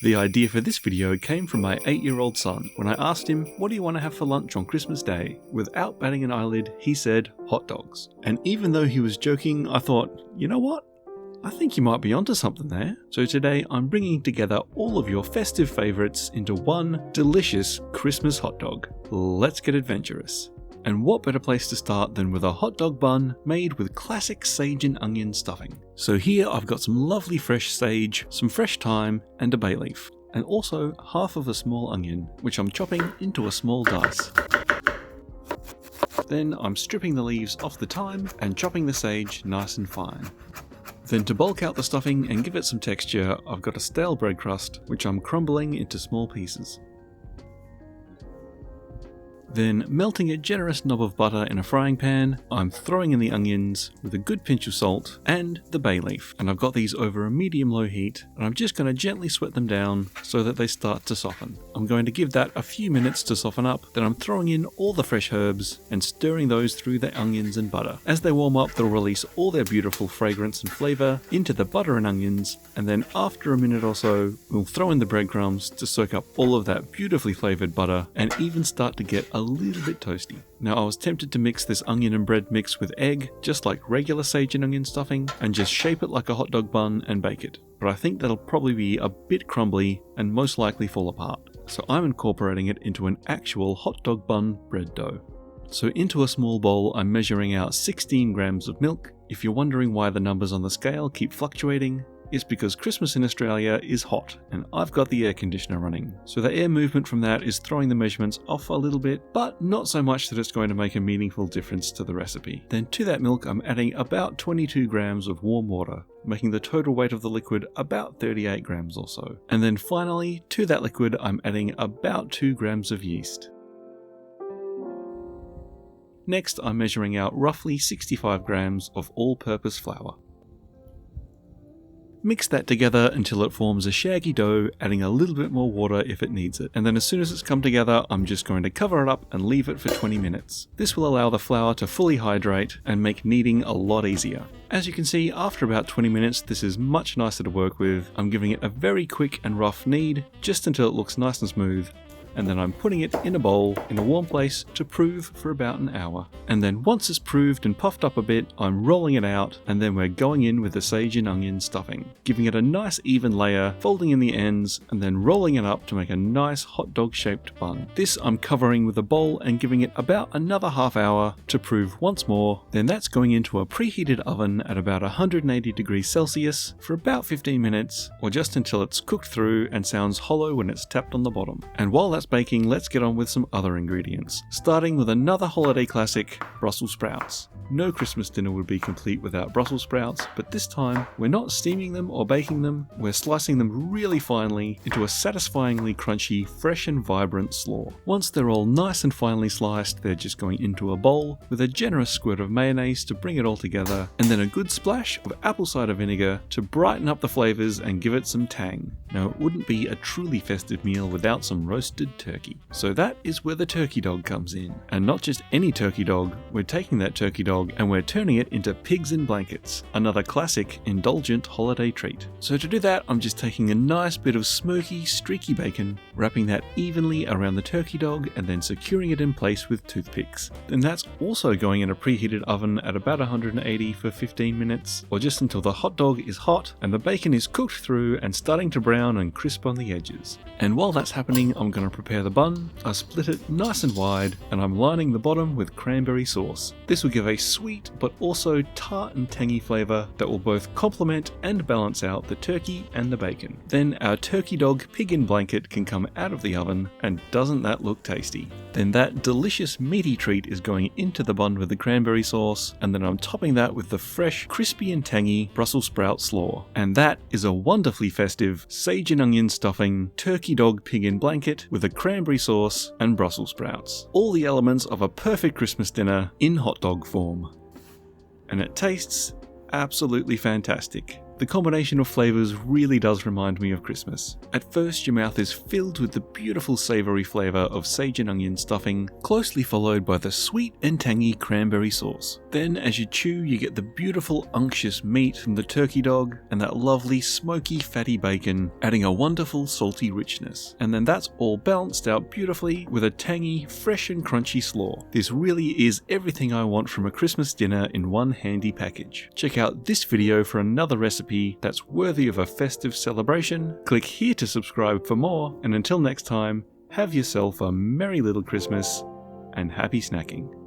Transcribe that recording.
The idea for this video came from my 8-year-old son when I asked him, what do you want to have for lunch on Christmas Day? Without batting an eyelid, he said, hot dogs. And even though he was joking, I thought, you know what? I think you might be onto something there. So today I'm bringing together all of your festive favourites into one delicious Christmas hot dog. Let's get adventurous. And what better place to start than with a hot dog bun made with classic sage and onion stuffing. So here I've got some lovely fresh sage, some fresh thyme and a bay leaf. And also half of a small onion, which I'm chopping into a small dice. Then I'm stripping the leaves off the thyme and chopping the sage nice and fine. Then to bulk out the stuffing and give it some texture, I've got a stale bread crust, which I'm crumbling into small pieces. Then, melting a generous knob of butter in a frying pan, I'm throwing in the onions with a good pinch of salt and the bay leaf. And I've got these over a medium-low heat, and I'm just going to gently sweat them down so that they start to soften. I'm going to give that a few minutes to soften up, then I'm throwing in all the fresh herbs and stirring those through the onions and butter. As they warm up, they'll release all their beautiful fragrance and flavour into the butter and onions, and then after a minute or so, we'll throw in the breadcrumbs to soak up all of that beautifully flavoured butter and even start to get a little bit toasty. Now I was tempted to mix this onion and bread mix with egg, just like regular sage and onion stuffing, and just shape it like a hot dog bun and bake it. But I think that'll probably be a bit crumbly and most likely fall apart. So I'm incorporating it into an actual hot dog bun bread dough. So into a small bowl I'm measuring out 16 grams of milk. If you're wondering why the numbers on the scale keep fluctuating, it's because Christmas in Australia is hot and I've got the air conditioner running. So the air movement from that is throwing the measurements off a little bit, but not so much that it's going to make a meaningful difference to the recipe. Then to that milk I'm adding about 22 grams of warm water, making the total weight of the liquid about 38 grams or so. And then finally, to that liquid I'm adding about 2 grams of yeast. Next I'm measuring out roughly 65 grams of all-purpose flour. Mix that together until it forms a shaggy dough, adding a little bit more water if it needs it. And then as soon as it's come together, I'm just going to cover it up and leave it for 20 minutes. This will allow the flour to fully hydrate and make kneading a lot easier. As you can see, after about 20 minutes, this is much nicer to work with. I'm giving it a very quick and rough knead, just until it looks nice and smooth. And then I'm putting it in a bowl in a warm place to prove for about an hour. And then once it's proved and puffed up a bit, I'm rolling it out, and then we're going in with the sage and onion stuffing, giving it a nice even layer, folding in the ends, and then rolling it up to make a nice hot dog shaped bun. This I'm covering with a bowl and giving it about another half hour to prove once more. Then that's going into a preheated oven at about 180 degrees Celsius for about 15 minutes, or just until it's cooked through and sounds hollow when it's tapped on the bottom. And while that's baking, let's get on with some other ingredients, starting with another holiday classic, Brussels sprouts. No Christmas dinner would be complete without Brussels sprouts, but this time we're not steaming them or baking them, we're slicing them really finely into a satisfyingly crunchy, fresh and vibrant slaw. Once they're all nice and finely sliced, they're just going into a bowl with a generous squirt of mayonnaise to bring it all together, and then a good splash of apple cider vinegar to brighten up the flavours and give it some tang. Now it wouldn't be a truly festive meal without some roasted turkey. So that is where the turkey dog comes in. And not just any turkey dog, we're taking that turkey dog and we're turning it into pigs in blankets, another classic indulgent holiday treat. So to do that, I'm just taking a nice bit of smoky, streaky bacon, wrapping that evenly around the turkey dog and then securing it in place with toothpicks. Then that's also going in a preheated oven at about 180 for 15 minutes, or just until the hot dog is hot and the bacon is cooked through and starting to brown and crisp on the edges. And while that's happening, I'm going to prepare the bun. I split it nice and wide and I'm lining the bottom with cranberry sauce. This will give a sweet but also tart and tangy flavour that will both complement and balance out the turkey and the bacon. Then our turkey dog pig in blanket can come out of the oven, and doesn't that look tasty? Then that delicious meaty treat is going into the bun with the cranberry sauce, and then I'm topping that with the fresh, crispy and tangy Brussels sprout slaw. And that is a wonderfully festive sage and onion stuffing turkey dog pig in blanket with a cranberry sauce and Brussels sprouts. All the elements of a perfect Christmas dinner in hot dog form. And it tastes absolutely fantastic. The combination of flavours really does remind me of Christmas. At first, your mouth is filled with the beautiful savoury flavour of sage and onion stuffing, closely followed by the sweet and tangy cranberry sauce. Then, as you chew, you get the beautiful unctuous meat from the turkey dog and that lovely smoky fatty bacon, adding a wonderful salty richness. And then that's all balanced out beautifully with a tangy, fresh and crunchy slaw. This really is everything I want from a Christmas dinner in one handy package. Check out this video for another recipe that's worthy of a festive celebration. Click here to subscribe for more, and until next time, have yourself a merry little Christmas and happy snacking.